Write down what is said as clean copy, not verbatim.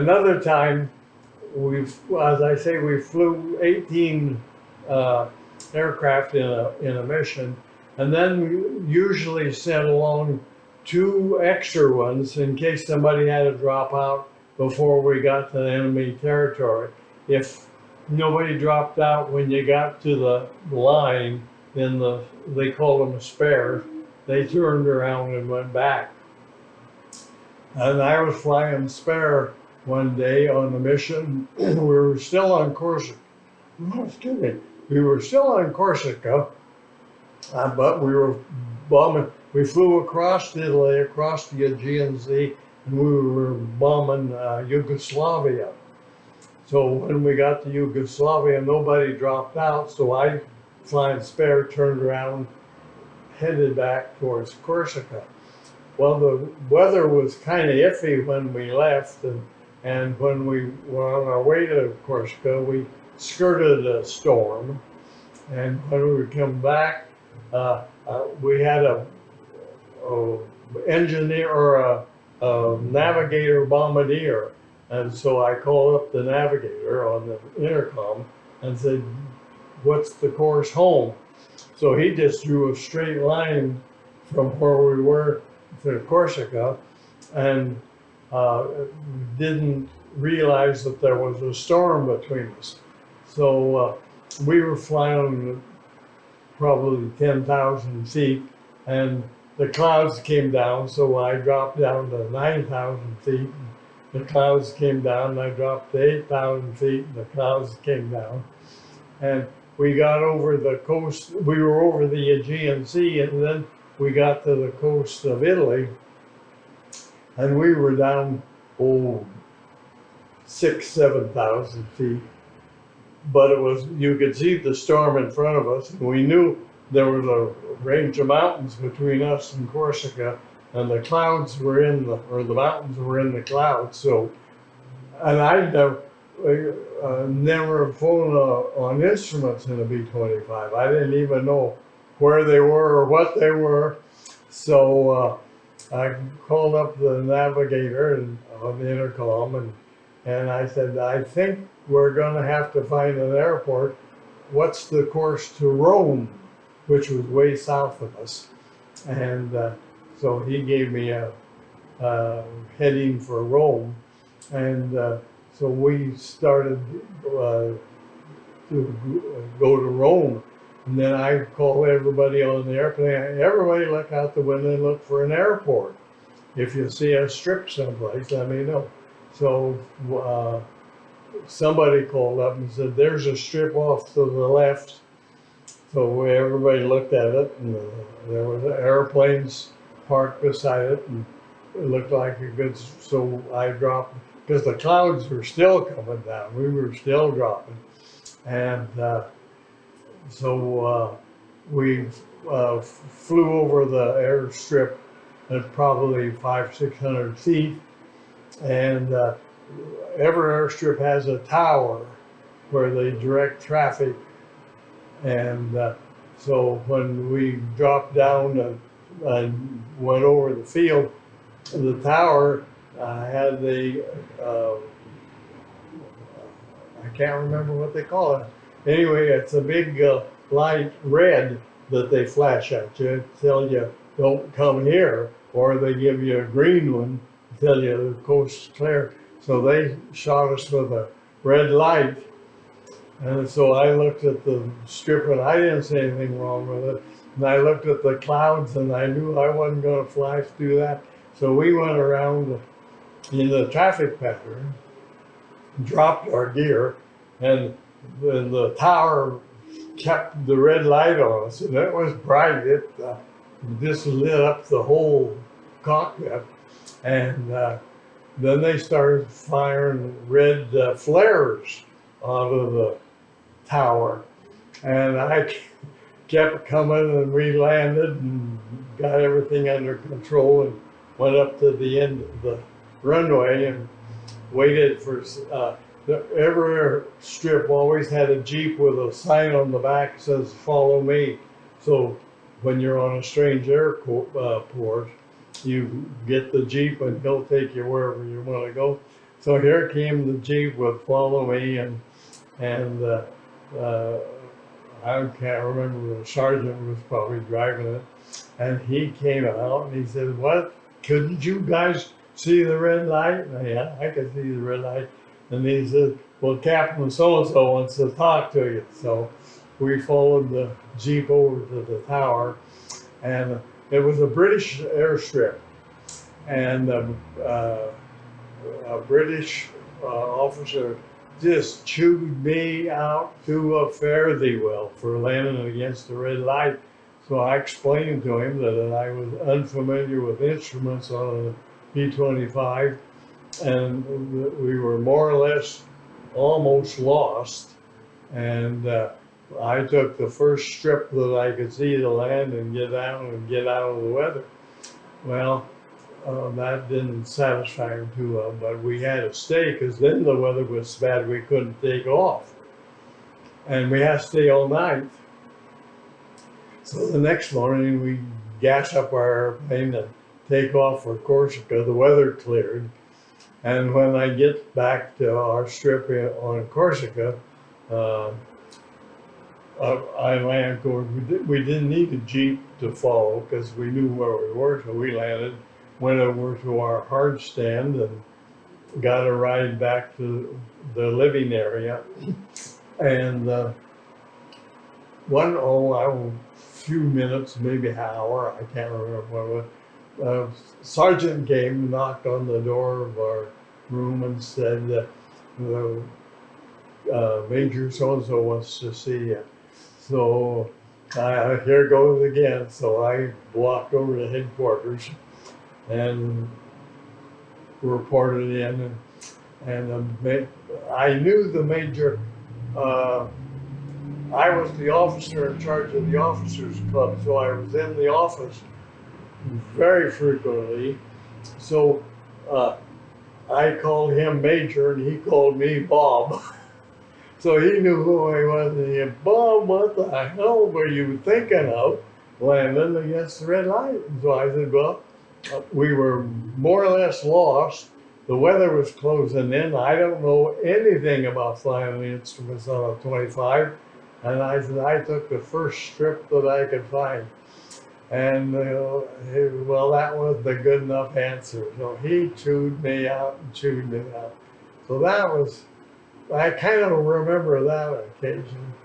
Another time, as I say, we flew 18 aircraft in a mission, and then we usually sent along 2 extra ones in case somebody had to drop out before we got to the enemy territory. If nobody dropped out when you got to the line, then they called them a spare. They turned around and went back. And I was flying spare one day on the mission. We were still on Corsica. Oh, excuse me. We were still on Corsica, but we were bombing. We flew across Italy, across the Aegean Sea, and we were bombing Yugoslavia. So when we got to Yugoslavia, nobody dropped out. So I, flying spare, turned around, headed back towards Corsica. Well, the weather was kind of iffy when we left, and when we were on our way to Corsica, we skirted a storm. And when we come back, we had a engineer or a navigator bombardier, and so I called up the navigator on the intercom and said, "What's the course home?" So he just drew a straight line from where we were to Corsica, and didn't realize that there was a storm between us. So we were flying probably 10,000 feet, and the clouds came down, so I dropped down to 9,000 feet. The clouds came down, and I dropped to 8,000 feet, and the clouds came down. And we got over the coast, we were over the Aegean Sea, and then we got to the coast of Italy, and we were down, 7,000 feet. But it was, you could see the storm in front of us, and we knew there was a range of mountains between us and Corsica, and the clouds were in the, or the mountains were in the clouds. So, and I'd never flown on instruments in a B-25. I didn't even know where they were or what they were. So I called up the navigator on the intercom, and I said, "I think we're going to have to find an airport. What's the course to Rome?" Which was way south of us. And so he gave me a heading for Rome. And so we started to go to Rome. And then I called everybody on the airplane. Everybody look out the window and look for an airport. If you see a strip someplace, let me know. So somebody called up and said, "There's a strip off to the left." So everybody looked at it, and there was airplanes parked beside it, and it looked like a good. So I dropped, because the clouds were still coming down. We were still dropping, and so we flew over the airstrip at probably 500-600 feet, and every airstrip has a tower where they direct traffic. And so when we dropped down and went over the field, the tower had the, I can't remember what they call it. Anyway, it's a big light red that they flash at you, tell you don't come here, or they give you a green one, tell you the coast's clear. So they shot us with a red light. And so I looked at the strip, and I didn't see anything wrong with it. And I looked at the clouds, and I knew I wasn't going to fly through that. So we went around in the traffic pattern, dropped our gear, and the tower kept the red light on us, and it was bright. It just lit up the whole cockpit. And then they started firing red flares out of the tower, and I kept coming, and we landed and got everything under control and went up to the end of the runway and waited for every strip always had a Jeep with a sign on the back that says "Follow me." So when you're on a strange airport, you get the Jeep and he'll take you wherever you want to go. So here came the Jeep would follow me, and I can't remember, the sergeant was probably driving it, and he came out and he said, "What? Couldn't you guys see the red light?" And yeah, I could see the red light. And he said, "Well, Captain so-and-so wants to talk to you." So we followed the Jeep over to the tower, and it was a British airstrip, and a British officer just chewed me out to a fare thee well for landing against the red light. So I explained to him that I was unfamiliar with instruments on a P-25, and we were more or less almost lost. And I took the first strip that I could see to land and get out of the weather. Well, that didn't satisfy him too well, but we had to stay because then the weather was so bad we couldn't take off. And we had to stay all night. So the next morning we gas up our airplane and take off for Corsica. The weather cleared. And when I get back to our strip on Corsica, I land. We didn't need a Jeep to follow because we knew where we were, so we landed, went over to our hard stand, and got a ride back to the living area. And a few minutes, maybe an hour, I can't remember what it was. Sergeant came, knocked on the door of our room, and said that Major so-and-so wants to see you. So here goes again. So I walked over to headquarters and reported in, and I knew the major. I was the officer in charge of the officers club, so I was in the office very frequently. So I called him Major, and he called me Bob. So he knew who I was, and he said, "Bob, what the hell were you thinking of landing against the red light?" And so I said, "Well, we were more or less lost. The weather was closing in. I don't know anything about flying the instruments on a 25. And I said, I took the first strip that I could find." And well, that was the good enough answer. So he chewed me out and chewed me out. So that was, I kind of remember that occasion.